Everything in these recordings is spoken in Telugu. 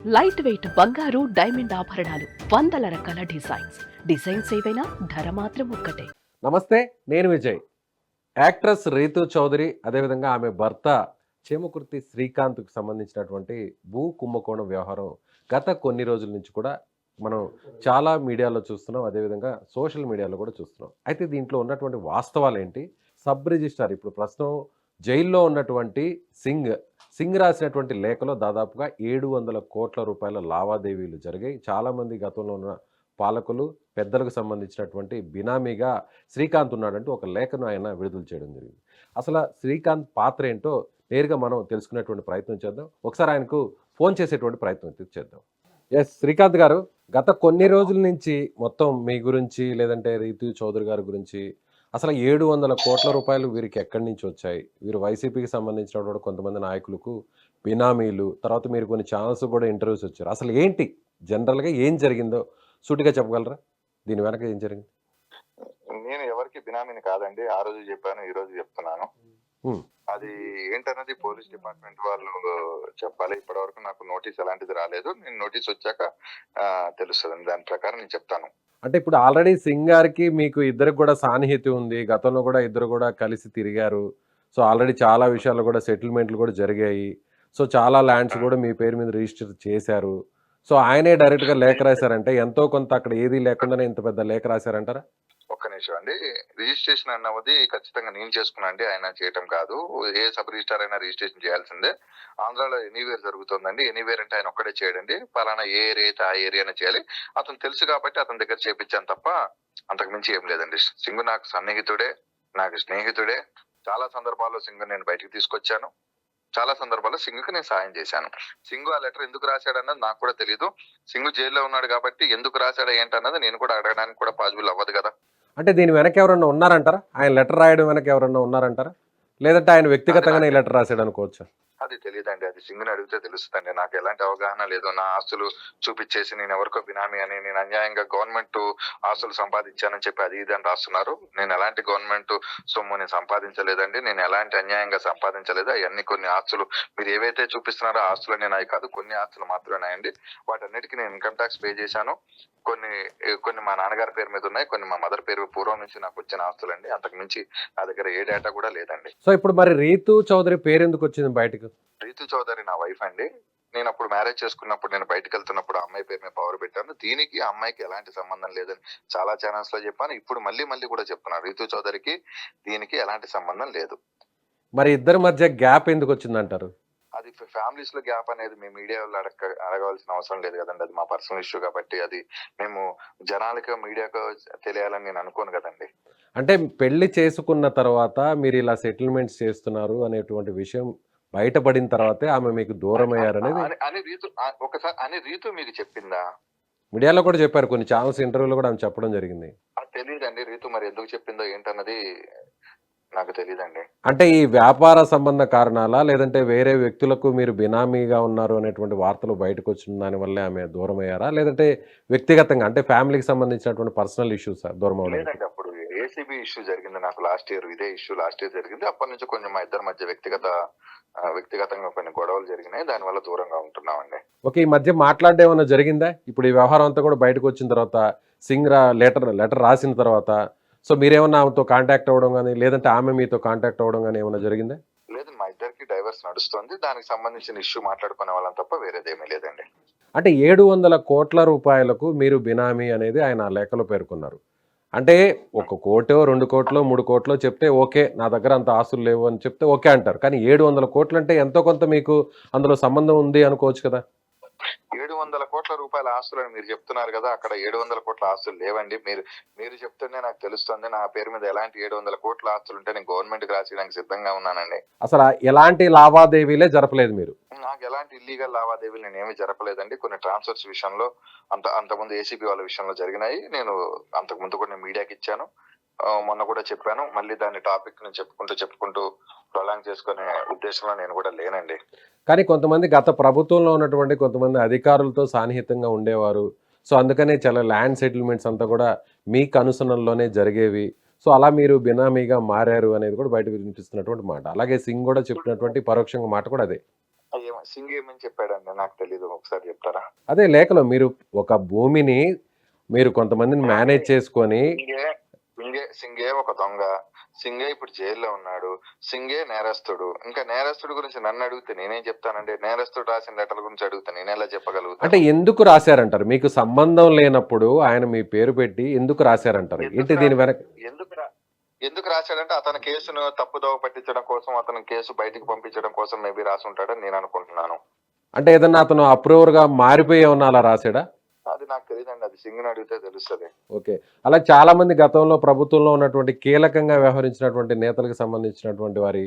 లైట్ వెయిట్ బంగారు డైమండ్ ఆభరణాలు, వందల రకాల డిజైన్స్ ఏవైనా ధర మాత్రం ఒక్కటే. నమస్తే, నేను విజయ్. యాక్ట్రెస్ రీతూ చౌదరి, అదేవిధంగా ఆమె భర్త చేమకుర్తి శ్రీకాంత్కు సంబంధించినటువంటి భూ కుంభకోణం వ్యవహారం గత కొన్ని రోజుల నుంచి కూడా మనం చాలా మీడియాలో చూస్తున్నాం, అదేవిధంగా సోషల్ మీడియాలో కూడా చూస్తున్నాం. అయితే దీంట్లో ఉన్నటువంటి వాస్తవాలు ఏంటి? సబ్ రిజిస్ట్రార్ ఇప్పుడు ప్రస్తుతం జైల్లో ఉన్నటువంటి సింగ్ రాసినటువంటి లేఖలో దాదాపుగా 700 కోట్ల రూపాయల లావాదేవీలు జరిగాయి. చాలామంది గతంలో ఉన్న పాలకులు, పెద్దలకు సంబంధించినటువంటి బినామీగా శ్రీకాంత్ ఉన్నాడంటూ ఒక లేఖను ఆయన విడుదల చేయడం జరిగింది. అసలు శ్రీకాంత్ పాత్ర ఏంటో నేరుగా మనం తెలుసుకునేటువంటి ప్రయత్నం చేద్దాం. ఒకసారి ఆయనకు ఫోన్ చేసేటువంటి ప్రయత్నం చేద్దాం. ఎస్ శ్రీకాంత్ గారు, గత కొన్ని రోజుల నుంచి మొత్తం మీ గురించి, లేదంటే రీతూ చౌదరి గారి గురించి, అసలు 700 కోట్ల రూపాయలు వీరికి ఎక్కడి నుంచి వచ్చాయి, వీరు వైసీపీకి సంబంధించినటువంటి కొంతమంది నాయకులకు బినామీలు, తర్వాత మీరు కొన్ని ఛానల్స్ కూడా ఇంటర్వ్యూస్ వచ్చారు. అసలు ఏంటి జనరల్గా ఏం జరిగిందో సూటిగా చెప్పగలరా? దీని వెనక ఏం జరిగింది? నేను ఎవరికి బినామీని కాదండి. ఆ రోజు చెప్పాను, ఈ రోజు చెప్తున్నాను. అది ఏంటన్నది పోలీస్ డిపార్ట్మెంట్ వాళ్ళు చెప్పాలి. ఇప్పటి వరకు నాకు నోటీస్ ఎలాంటిది రాలేదు. నేను నోటీస్ వచ్చాక తెలుస్తుంది, దాని ప్రకారం నేను చెప్తాను. అంటే ఇప్పుడు ఆల్రెడీ సింగ్ గారికి మీకు ఇద్దరికి కూడా సాన్నిహిత్యం ఉంది, గతంలో కూడా ఇద్దరు కూడా కలిసి తిరిగారు. సో ఆల్రెడీ చాలా విషయాల్లో కూడా సెటిల్మెంట్లు కూడా జరిగాయి. సో చాలా ల్యాండ్స్ కూడా మీ పేరు మీద రిజిస్టర్ చేశారు. సో ఆయనే డైరెక్ట్గా లేఖ రాశారంటే ఎంతో కొంత అక్కడ ఏది లేకుండానే ఇంత పెద్ద లేఖ రాశారంటారా? ఒక్క నిమిషం అండి. రిజిస్ట్రేషన్ అన్నది ఖచ్చితంగా నేను చేసుకున్నా అండి, ఆయన చేయటం కాదు. ఏ సబ్ రిజిస్టార్ అయినా రిజిస్ట్రేషన్ చేయాల్సిందే. ఆంధ్రాలో ఎనీవేర్ జరుగుతుందండి. ఎనీవేర్ అంటే ఆయన ఒక్కడే చేయడండి. పలానా ఏ ఏరియా అయితే ఆ ఏరియానే చేయాలి. అతను తెలుసు కాబట్టి అతని దగ్గర చేపించాను తప్ప అంతకు మించి ఏం లేదండి. సింగు నాకు సన్నిహితుడే, నాకు స్నేహితుడే. చాలా సందర్భాల్లో సింగు నేను బయటికి తీసుకొచ్చాను. చాలా సందర్భాల్లో సింగుకి నేను సాయం చేశాను. సింగు ఆ లెటర్ ఎందుకు రాశాడన్నది నాకు కూడా తెలియదు. సింగు జైల్లో ఉన్నాడు కాబట్టి ఎందుకు రాశాడు ఏంటన్నది నేను కూడా అడగడానికి కూడా పాసిబుల్ అవ్వదు కదా. అంటే దీని వెనక ఎవరన్నా ఉన్నారంటారా? ఆయన లెటర్ రాయడం వెనక ఎవరన్నా ఉన్నారంటారా? లేదంటే ఆయన వ్యక్తిగతంగానే ఈ లెటర్ రాశాడు అనుకోవచ్చా? అది తెలియదండి. అది సింగుని అడిగితే తెలుస్తుందండి. నాకు ఎలాంటి అవగాహన లేదు. నా ఆస్తులు చూపించేసి నేను ఎవరికో బినామీ అని, నేను అన్యాయంగా గవర్నమెంట్ ఆస్తులు సంపాదించానని చెప్పి అది ఇది అని రాస్తున్నారు. నేను ఎలాంటి గవర్నమెంట్ సొమ్ము నేను సంపాదించలేదండి. నేను ఎలాంటి అన్యాయంగా సంపాదించలేదు. అవన్నీ కొన్ని ఆస్తులు మీరు ఏవైతే చూపిస్తున్నారో ఆస్తులు నేను అవి కాదు, కొన్ని ఆస్తులు మాత్రమే అండి. వాటన్నిటికీ నేను ఇన్కమ్ ట్యాక్స్ పే చేశాను. కొన్ని మా నాన్నగారి పేరు మీద ఉన్నాయి, కొన్ని మా మదర్ పేరు పూర్వం నుంచి నాకు వచ్చిన ఆస్తులు అండి. అంతకు మించి నా దగ్గర ఏ డేటా కూడా లేదండి. సో ఇప్పుడు మరి రీతూ చౌదరి పేరు ఎందుకు వచ్చింది బయటకు? రీతూ చౌదరి నా వైఫ్ అండి. నేను అప్పుడు మ్యారేజ్ చేసుకున్నప్పుడు, నేను బయటకు వెళ్తున్నప్పుడు అమ్మాయి పేరు మీద పవర్ పెట్టాను. దీనికి ఆ అమ్మాయికి ఎలాంటి సంబంధం లేదని చాలా ఛానల్స్ లో చెప్పాను. ఇప్పుడు మళ్ళీ కూడా చెప్తున్నాను, రీతూ చౌదరికి దీనికి ఎలాంటి సంబంధం లేదు. మరి ఇద్దరి మధ్య గ్యాప్ ఎందుకు వచ్చిందంటారు? అది ఫ్యామిలీస్ లో గ్యాప్ అనేది మేము మీడియా వాళ్ళు అడగవలసిన అవసరం లేదు కదండి. అది మా పర్సనల్ ఇష్యూ కాబట్టి అది మేము జనాలకు, మీడియాకు తెలియాలని నేను అనుకోను కదండి. అంటే పెళ్లి చేసుకున్న తర్వాత మీరు ఇలా సెటిల్మెంట్స్ చేస్తున్నారు అనేటువంటి విషయం బయటపడిన తర్వాతే ఆమె మీకు దూరం అయ్యారనేది అని రీతు మీకు చెప్పిందా? మీడియాలో కూడా చెప్పారు, కొన్ని ఛానల్స్ ఇంటర్వ్యూలో కూడా ఆమె చెప్పడం జరిగింది. అది తెలియదండి. రీతు మరి ఎందుకు చెప్పిందో ఏంటన్నది నాకు తెలియదండి. అంటే ఈ వ్యాపార సంబంధ కారణాలా, లేదంటే వేరే వ్యక్తులకు మీరు బినామీగా ఉన్నారు అనేటువంటి వార్తలు బయటకు వచ్చిన దాని వల్లే ఆమె దూరం అయ్యారా, లేదంటే వ్యక్తిగతంగా అంటే ఫ్యామిలీకి సంబంధించినటువంటి పర్సనల్ ఇష్యూస్ దూరం అవ్వలేదు? లేదండి, అప్పుడు ఏసీబీ ఇష్యూ జరిగింది నాకు లాస్ట్ ఇయర్. ఇదే ఇష్యూ లాస్ట్ ఇయర్ జరిగింది. అప్పటి నుంచి కొంచెం మా ఇద్దరి మధ్య వ్యక్తిగతంగా కొన్ని గొడవలు జరిగినాయి. దాని వల్ల దూరంగా ఉంటున్నామండి. ఓకే, ఈ మధ్య మాట్లాడడం ఏమైనా జరిగిందా? ఇప్పుడు ఈ వ్యవహారం అంతా కూడా బయటకు వచ్చిన తర్వాత, సింగ్ లెటర్ రాసిన తర్వాత, సో మీరేమన్నా ఆమెతో కాంటాక్ట్ అవ్వడం కానీ, లేదంటే ఆమె మీతో కాంటాక్ట్ అవ్వడం కానీ ఏమైనా జరిగిందా? లేదు, మా ఇద్దరికి డైవర్స్ నడుస్తుంది. దానికి సంబంధించిన ఇష్యూ మాట్లాడుకునే వాళ్ళని తప్ప వేరేదేమీ లేదండి. అంటే 700 కోట్ల రూపాయలకు మీరు బినామీ అనేది ఆయన లేఖలో పేర్కొన్నారు. అంటే 1 కోటో 2 కోట్లో 3 కోట్లో చెప్తే ఓకే, నా దగ్గర అంత ఆస్తులు లేవు అని చెప్తే ఓకే అంటారు. కానీ 700 కోట్లు అంటే ఎంతో కొంత మీకు అందులో సంబంధం ఉంది అనుకోవచ్చు కదా. 700 కోట్ల రూపాయల ఆస్తులని మీరు చెప్తున్నారు కదా, అక్కడ 700 కోట్ల ఆస్తులు లేవండి. మీరు చెప్తుంటే నాకు తెలుస్తుంది. నా పేరు మీద ఎలాంటి 700 కోట్ల ఆస్తులు ఉంటే నేను గవర్నమెంట్ కి రాసేయడానికి సిద్ధంగా ఉన్నానండి. అసలు ఎలాంటి లావాదేవీలే జరపలేదు మీరు? నాకు ఎలాంటి ఇల్లీగల్ లావాదేవీలు నేను ఏమి జరపలేదండి. కొన్ని ట్రాన్స్ఫర్స్ విషయంలో అంతకుముందు ఏసీబీ వాళ్ళ విషయంలో జరిగినాయి. నేను అంతకుముందు కూడా మీడియాకి ఇచ్చాను, మొన్న కూడా చెప్పాను. మళ్ళీ దాని టాపిక్ ని చెప్పుకుంటూ ప్రొలాంగ్ చేసుకునే ఉద్దేశంలో నేను కూడా లేనండి. కానీ కొంతమంది గత ప్రభుత్వంలో ఉన్నటువంటి కొంతమంది అధికారులతో సాన్నిహితంగా ఉండేవారు. సో అందుకనే చాలా ల్యాండ్ సెటిల్మెంట్స్ అంతా కూడా మీ కనుసనల్లోనే జరిగేవి. సో అలా మీరు బినామీగా మారారు అనేది కూడా బయటకు వినిపిస్తున్నటువంటి మాట. అలాగే సింగ్ కూడా చెప్పినటువంటి పరోక్షంగా మాట కూడా అదే. సింగ్ ఏమని చెప్పాడండి నాకు తెలీదు, ఒకసారి చెప్తారా? అదే లేఖలో మీరు ఒక భూమిని మీరు కొంతమందిని మేనేజ్ చేసుకొని సింగే ఒక దొంగ, సింగే ఇప్పుడు జైల్లో ఉన్నాడు, సింగే నేరస్తుడు. ఇంకా నేరస్తుడు గురించి నన్ను అడిగితే నేనేం చెప్తానండి? నేరస్తుడు రాసిన లెటర్ గురించి అడిగితే నేను ఎలా అంటే చెప్పగలుగుతాను? ఎందుకు రాశారంటారు? మీకు సంబంధం లేనప్పుడు ఆయన మీ పేరు పెట్టి ఎందుకు రాశారంటారు? ఏంటి దీని వెనక? ఎందుకు రాశాడంటే అతని కేసును తప్పుదోవ పట్టించడం కోసం, అతని కేసు బయటికి పంపించడం కోసం మేబీ రాసి ఉంటాడని నేను అనుకుంటున్నాను. అంటే ఏదన్నా అతను అప్రూవర్ గా మారిపోయి ఏమన్నా అలా రాశాడా? అది నాకు తెలియదండి, అది సింగ్ అడిగితే తెలుస్తుంది. ఓకే. అలా చాలా మంది గతంలో ప్రభుత్వంలో ఉన్నటువంటి కీలకంగా వ్యవహరించినటువంటి నేతలకు సంబంధించినటువంటి వారి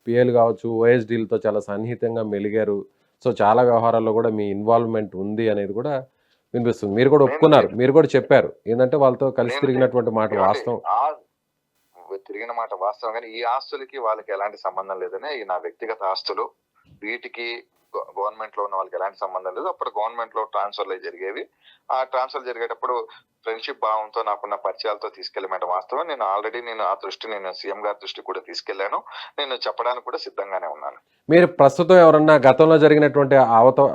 పిఏలు కావచ్చు, ఓఎస్డీలతో చాలా సన్నిహితంగా మెలిగారు. సో చాలా వ్యవహారాల్లో కూడా మీ ఇన్వాల్వ్మెంట్ ఉంది అనేది కూడా వినిపిస్తుంది. మీరు కూడా ఒప్పుకున్నారు, మీరు కూడా చెప్పారు ఏంటంటే వాళ్ళతో కలిసి తిరిగినటువంటి మాట వాస్తవం. తిరిగిన మాట వాస్తవం, కానీ ఈ ఆస్తులకి వాళ్ళకి ఎలాంటి సంబంధం లేదని, ఈ నా వ్యక్తిగత ఆస్తులు, వీటికి గవర్నమెంట్ లో ఉన్న వాళ్ళకి ఎలాంటి సంబంధం లేదు. అప్పుడు గవర్నమెంట్ లో ట్రాన్స్ఫర్లు జరిగేవి. ఆ ట్రాన్స్ఫర్ జరిగేటప్పుడు ఫ్రెండ్షిప్ భావంతో నాకున్న పరిచయాలతో తీసుకెళ్ళమంటే వాస్తవం. నేను ఆల్రెడీ ఆ దృష్టి నేను సీఎం గారి దృష్టి కూడా తీసుకెళ్లాను. నేను చెప్పడానికి కూడా సిద్ధంగానే ఉన్నాను. మీరు ప్రస్తుతం ఎవరన్నా గతంలో జరిగినటువంటి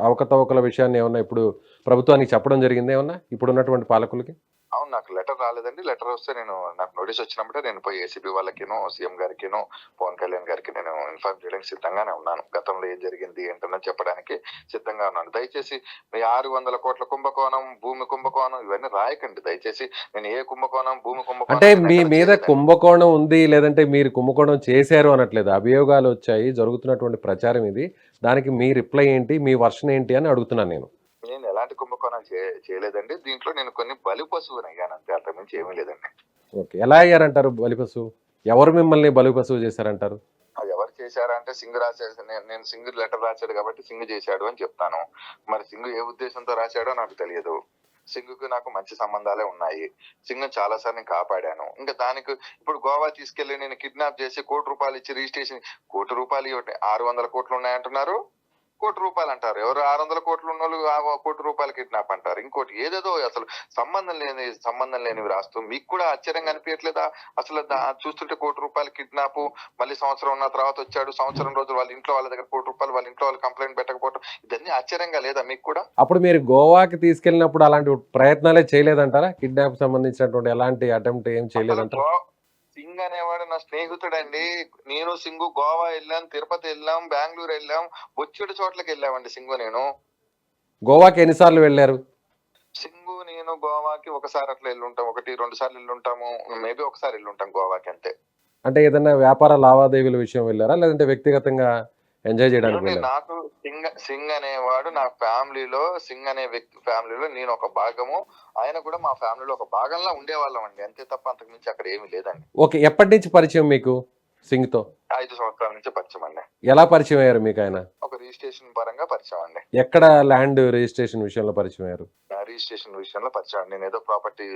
అవకతవకల విషయాన్ని ఏమన్నా ఇప్పుడు ప్రభుత్వానికి చెప్పడం జరిగింది ఏమన్నా ఇప్పుడున్నటువంటి పాలకులకి? అవును, నాకు లెటర్ రాలేదండి. లెటర్ వస్తే నాకు నోటీస్ వచ్చినప్పుడే నేను పోయి ఏసీబీ వాళ్ళకినో, సీఎం గారికినో, పవన్ కళ్యాణ్ గారికి నేను ఇన్ఫార్మ్ చేయడానికి సిద్ధంగానే ఉన్నాను. గతంలో ఏం జరిగింది ఏంటన్నా చెప్పడానికి సిద్ధంగా ఉన్నాను. దయచేసి మీ 600 కోట్ల కుంభకోణం, భూమి కుంభకోణం ఇవన్నీ రాయకండి దయచేసి. నేను ఏ కుంభకోణం, భూమి కుంభకోణం అంటే మీ మీద కుంభకోణం ఉంది లేదంటే మీరు కుంభకోణం చేశారు అనట్లేదు. అభియోగాలు వచ్చాయి, జరుగుతున్నటువంటి ప్రచారం ఇది. దానికి మీ రిప్లై ఏంటి, మీ వర్షన్ ఏంటి అని అడుగుతున్నాను నేను. నేను ఎలాంటి కుంభకోణం చేయలేదండి. దీంట్లో నేను కొన్ని బలి పశువుని అయ్యాను అంతే, అంతకుమించి ఏమీ లేదండి. ఓకే. ఎలా అయ్యారంటారు బలి పశువు? ఎవరు మిమ్మల్ని బలి పశువు చేశారంటారు? అది ఎవరు చేశారంటే సింగ్ రాశాడు. నేను సింగ్ లెటర్ రాశాడు కాబట్టి సింగ్ చేశాడు అని చెప్తాను. మరి సింగ్ ఏ ఉద్దేశంతో రాశాడో నాకు తెలియదు. సింగ్కు నాకు మంచి సంబంధాలే ఉన్నాయి. సింగ్ చాలా సార్లు నేను కాపాడాను. ఇంకా దానికి ఇప్పుడు గోవా తీసుకెళ్లి నేను కిడ్నాప్ చేసి ₹1 కోటి ఇచ్చి రిజిస్ట్రేషన్, ₹1 కోటి ఇవ్వండి, 600 కోట్లు ఉన్నాయంటున్నారు, ₹1 కోటి అంటారు. ఎవరు 600 కోట్లు ఉన్న వాళ్ళు ₹1 కోటి కిడ్నాప్ అంటారు. ఇంకోటి ఏదేదో అసలు సంబంధం లేనివి రాస్తూ మీకు కూడా ఆశ్చర్యంగా అనిపించట్లేదా? అసలు చూస్తుంటే ₹1 కోటి కిడ్నాప్, మళ్ళీ సంవత్సరం ఉన్న తర్వాత వచ్చాడు, సంవత్సరం రోజులు వాళ్ళ ఇంట్లో వాళ్ళ దగ్గర ₹1 కోటి, వాళ్ళ ఇంట్లో వాళ్ళు కంప్లైంట్ పెట్టకపోవడం, ఇదన్నీ ఆశ్చర్యంగా లేదా మీకు కూడా? అప్పుడు మీరు గోవాకి తీసుకెళ్ళినప్పుడు అలాంటి ప్రయత్నాలే చేయలేదంటారా? కిడ్నాప్ సంబంధించినటువంటి ఎలాంటి అటెంప్ట్ ఏం చేయలేదంటారా? సింగ్ అనేవాడు నా స్నేహితుడండి. నేను సింగు గోవా వెళ్ళాం, తిరుపతి వెళ్ళాం, బెంగళూరు వెళ్ళాం, బొచ్చెడు చోట్లకి వెళ్ళామండి సింగు నేను. గోవాకి ఎన్నిసార్లు వెళ్ళారు? సింగు నేను గోవాకి ఒకసారి అట్లా వెళ్ళుంటాం, 1-2 సార్లు వెళ్ళుంటాము, మేబీ ఒకసారి వెళ్ళుంటాం గోవాకి అంతే. అంటే ఏదైనా వ్యాపార లావాదేవీల విషయం వెళ్ళారా లేదంటే వ్యక్తిగతంగా ఎంజాయ్ చేయడానికి వెళ్ళారా? నాకు సింగ్ అనేవాడు నా ఫ్యామిలీలో, సింగ్ అనే వ్యక్తి ఫ్యామిలీలో నేను ఒక భాగము, ఆయన కూడా మా ఫ్యామిలీలో ఒక భాగంలా ఉండేవాళ్ళం అండి, అంతే తప్ప అంతకు మించి అక్కడ ఏమీ లేదండి. ఓకే. ఎప్పటి నుంచి పరిచయం మీకు సింగ్ తో? 5 సంవత్సరాల నుంచి పరిచయం అండి. ఎలా పరిచయం అయ్యారు మీకు ఆయన? ఒక రిజిస్ట్రేషన్ పరంగా పరిచయం అండి. ఎక్కడ ల్యాండ్ రిజిస్ట్రేషన్ విషయంలో పరిచయం అయ్యారు? రిజిస్ట్రేషన్ విషయంలో పరిచయం అండి. నేను ఏదో ప్రాపర్టీ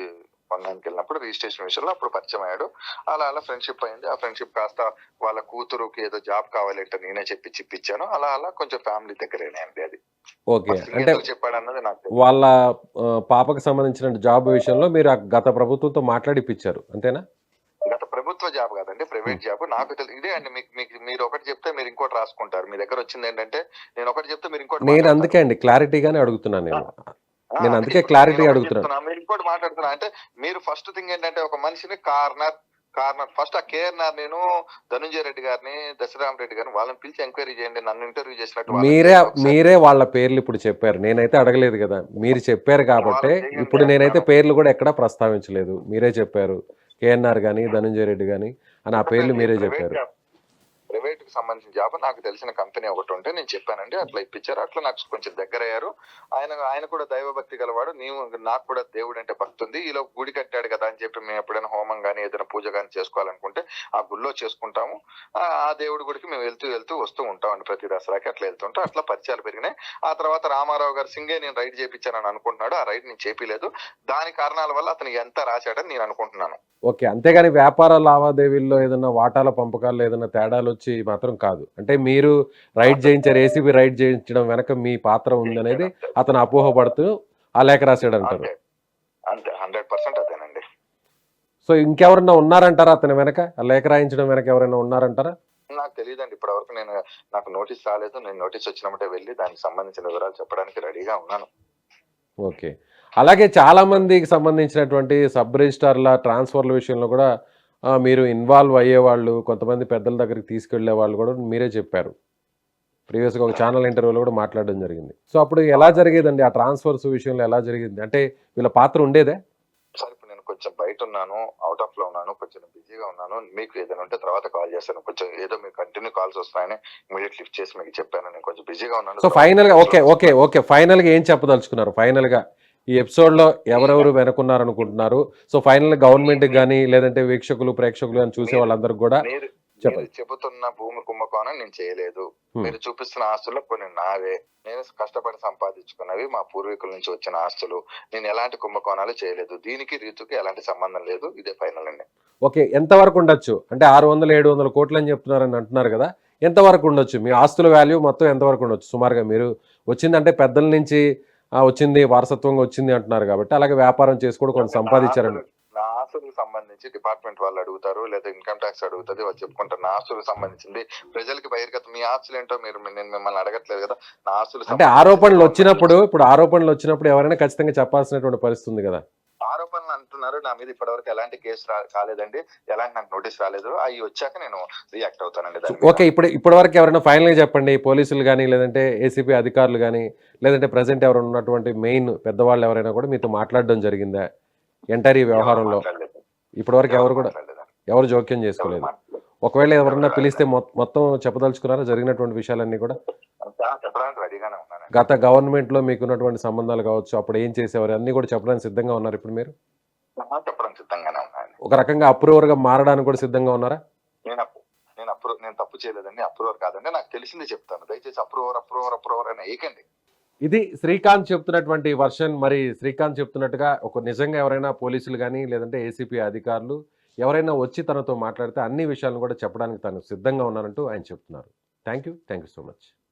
కొనడానికి వెళ్ళినప్పుడు రిజిస్ట్రేషన్ విషయంలో అప్పుడు పరిచయం అయ్యాడు. అలా ఫ్రెండ్షిప్ అయింది. ఆ ఫ్రెండ్షిప్ కాస్త వాళ్ళ కూతురుకి ఏదో జాబ్ కావాలంటే నేనే ఇప్పించాను. అలా కొంచెం ఫ్యామిలీ దగ్గరేనండి అది. ఓకే. అంటే చెప్పాడు అన్నది నాకు వాళ్ళ పాపకు సంబంధించిన జాబ్ విషయంలో మీరు గత ప్రభుత్వంతో మాట్లాడిపించారు అంతేనా? గత ప్రభుత్వ జాబ్ కాదండి, ప్రైవేట్ జాబ్. నాకు ఇదే అండి, మీరు ఒకటి చెప్తే మీరు ఇంకోటి రాసుకుంటారు. మీ దగ్గర వచ్చింది ఏంటంటే నేను ఒకటి చెప్తే మీరు ఇంకోటి. నేను అందుకే అండి క్లారిటీగానే అడుగుతున్నాను నేను అందుకే క్లారిటీ అడుగుతున్నాను. మీరు ఇంకోటి మాట్లాడుతున్నా అంటే మీరు ఫస్ట్ థింగ్ ఏంటంటే ఒక మనిషిని కార్నర్ ఫస్ట్ ఆ కేఆర్ఆర్ నేను ధనుంజయ రెడ్డి గారిని, దశరామ్ రెడ్డి గారిని వాళ్ళని పిలిచి ఎంక్వైరీ చేయండి. నన్ను ఇంటర్వ్యూ చేసినట్టు మీరే వాళ్ళ పేర్లు ఇప్పుడు చెప్పారు. నేనైతే అడగలేదు కదా, మీరు చెప్పారు కాబట్టి ఇప్పుడు నేనైతే పేర్లు కూడా ఎక్కడా ప్రస్తావించలేదు. మీరే చెప్పారు కేఎన్ఆర్ గాని, ధనుంజయ రెడ్డి గాని అని ఆ పేర్లు మీరే చెప్పారు. ప్రైవేట్ కి సంబంధించిన జాబ్ నాకు తెలిసిన కంపెనీ ఒకటి ఉంటే నేను చెప్పానండి, అట్లా ఇప్పించారు. అట్లా నాకు కొంచెం దగ్గర అయ్యారు. ఆయన కూడా దైవభక్తి గలవాడు. నాకు కూడా దేవుడు అంటే భక్తి ఉంది. ఈలో గుడి కట్టాడు కదా అని చెప్పి మేము ఎప్పుడైనా హోమం గానీ ఏదైనా పూజ గానీ చేసుకోవాలనుకుంటే ఆ గుళ్ళో చేసుకుంటాము. ఆ దేవుడి గుడికి మేము వెళ్తూ వస్తూ ఉంటామండి. ప్రతి దసరాకి అట్లా వెళ్తుంటాం. అట్లా పరిచయాలు పెరిగినాయి. ఆ తర్వాత రామారావు గారు సింగే నేను రైడ్ చేయించానని అనుకుంటున్నాడు. ఆ రైడ్ నేను చేపిలేదు. దాని కారణాల వల్ల అతను ఎంత రాశాడని నేను అనుకుంటున్నాను. ఓకే. అంతేగాని వ్యాపార లావాదేవీల్లో ఏదైనా వాటాల పంపకాల్లో ఏదైనా తేడాలు వచ్చి మాత్రం కాదు. అంటే మీరు రైడ్ చేయించారు, ఏసీబీ రైడ్ చేయించడం వెనక మీ పాత్ర ఉందనేది అతను అపోహపడుతూ ఆ లేఖ రాశాడు అంటారు. అంతే 100% అదేనండి. సో ఇంకెవరన్నా ఉన్నారంటారా అతని వెనక? ఆ లేఖ రాయించడం వెనక ఎవరైనా ఉన్నారంటారా? నాకు తెలియదండి ఇప్పటి వరకు. నాకు నోటీస్ రాలేదు. నేను నోటీస్ వచ్చినప్పుడే వెళ్ళి దానికి సంబంధించిన వివరాలు చెప్పడానికి రెడీగా ఉన్నాను. ఓకే. అలాగే చాలా మందికి సంబంధించినటువంటి సబ్ రిజిస్ట్రార్ల ట్రాన్స్ఫర్ల విషయంలో కూడా మీరు ఇన్వాల్వ్ అయ్యేవాళ్ళు, కొంతమంది పెద్దల దగ్గరికి తీసుకెళ్లే వాళ్ళు కూడా మీరే చెప్పారు. ప్రీవియస్‌గా ఒక ఛానల్ ఇంటర్వ్యూలో కూడా మాట్లాడడం జరిగింది. సో అప్పుడు ఎలా జరిగేదండి ఆ ట్రాన్స్ఫర్స్ విషయంలో ఎలా జరిగింది? అంటే వీళ్ళ పాత్ర ఉండేదా? సార్ ఇప్పుడు నేను కొంచెం బయట ఉన్నాను, అవుట్ ఆఫ్ లో ఉన్నాను, కొంచెం బిజీగా ఉన్నాను. మీకు ఏదైనా ఉంటే తర్వాత కాల్ చేస్తాను. కొంచెం ఏదో మీకు కంటిన్యూ కాల్స్ వస్తున్నాయని ఇమీడియట్ లిఫ్ట్ చేసి మీకు చెప్పాను. నేను కొంచెం బిజీగా ఉన్నాను. సో ఫైనల్‌గా ఓకే. ఫైనల్‌గా ఏం చెప్పదలుచుకున్నారు? ఫైనల్‌గా ఈ ఎపిసోడ్‌లో ఎవరెవరు వెనకున్నారనుకుంటున్నారు? సో ఫైనల్‌గా గవర్నమెంట్‌కి గాని, లేదంటే వీక్షకులు, ప్రేక్షకులు గాని చూసే వాళ్ళందరికీ కూడా మీరు చెప్పండి. చెబుతున్న భూమి కుంభకోణం నేను చేయలేదు. మీరు చూపిస్తున్న ఆస్తుల్లో కొన్ని నావే. నేను కష్టపడి సంపాదించుకున్నవి, మా పూర్వీకుల నుంచి వచ్చిన ఆస్తులు. నేను ఎలాంటి కుంభకోణాలు చేయలేదు. దీనికి రీతుకి ఎలాంటి సంబంధం లేదు. ఇదే ఫైనల్ అండి. ఓకే. ఎంత వరకు ఉండొచ్చు? అంటే 600, 700 కోట్లని చెప్తున్నారని అంటున్నారు కదా! ఎంత వరకు ఉండొచ్చు? మీ ఆస్తుల వాల్యూ మొత్తం ఎంత వరకు ఉండొచ్చు సుమారుగా? మీరు వచ్చిందంటే పెద్దల నుంచి వచ్చింది, వారసత్వంగా వచ్చింది అంటున్నారు కాబట్టి, అలాగే వ్యాపారం చేసి కూడా కొంత సంపాదించారండి. నా ఆస్తులకు సంబంధించి డిపార్ట్మెంట్ వాళ్ళు అడుగుతారు, లేదా ఇన్కమ్ ట్యాక్స్ అడుగుతుంది. వాళ్ళు చెప్పుకుంటారు నా ఆస్తులకు సంబంధించింది. ప్రజలకి బహిర్గతం. మీ ఆస్తులు ఏంటో నేను మిమ్మల్ని అడగట్లేదు కదా. నా ఆస్తులు అంటే ఆరోపణలు వచ్చినప్పుడు ఎవరైనా ఖచ్చితంగా చెప్పాల్సినటువంటి పరిస్థితి ఉంది కదా! ఆరోపణలు అంటున్నారు. నా మీద ఇప్పటివరకు ఎలాంటి కేసు కాలేదండి. ఎలాంటి నాకు నోటీస్ రాలేదు. అవి వచ్చాక నేను రియాక్ట్ అవుతానండి దాని మీద. ఓకే. ఇప్పటివరకు ఎవరైనా ఫైనల్‌గా చెప్పండి. పోలీసులు గాని, లేదంటే ఏసీపీ అధికారులు గాని, లేదంటే ప్రెజెంట్ ఎవరైనా ఉన్నటువంటి మెయిన్ పెద్దవాళ్ళు ఎవరైనా కూడా మీతో మాట్లాడడం జరిగిందా? ఎంటైర్ ఈ వ్యవహారంలో మాట్లాడలేదు. ఇప్పటివరకు మాట్లాడలేదండి. ఎవరు జోక్యం చేసుకోలేదు. ఒకవేళ ఎవరన్నా పిలిస్తే మొత్తం చెప్పదలుచుకున్నారా జరిగినటువంటి విషయాలన్నీ కూడా? చెప్పడానికి రెడీగానే ఉన్నాను. గత గవర్నమెంట్‌లో మీకున్నటువంటి సంబంధాలు కావచ్చు, అప్పుడు ఏం చేసేవారు అన్నీ కూడా చెప్పడానికి సిద్ధంగా ఉన్నారు ఇప్పుడు మీరు? చెప్పడానికి సిద్ధంగానే ఉన్నాను. ఒక రకంగా అప్రూవర్‌గా మారడానికి కూడా సిద్ధంగా ఉన్నారా? నేను తప్పు చేయలేదండి. అప్రూవర్ కాదండి. నాకు తెలిసింది చెప్తాను. దయచేసి అప్రూవర్ అని ఏకండి. ఇది శ్రీకాంత్ చెప్తున్నటువంటి వర్షన్. మరి శ్రీకాంత్ చెప్తున్నట్టుగా ఒక నిజంగా ఎవరైనా పోలీసులు గాని, లేదంటే ఏసీపీ అధికారులు ఎవరైనా వచ్చి తనతో మాట్లాడితే అన్ని విషయాలను కూడా చెప్పడానికి తాను సిద్ధంగా ఉన్నానంటూ ఆయన చెప్తున్నారు. Thank you so much.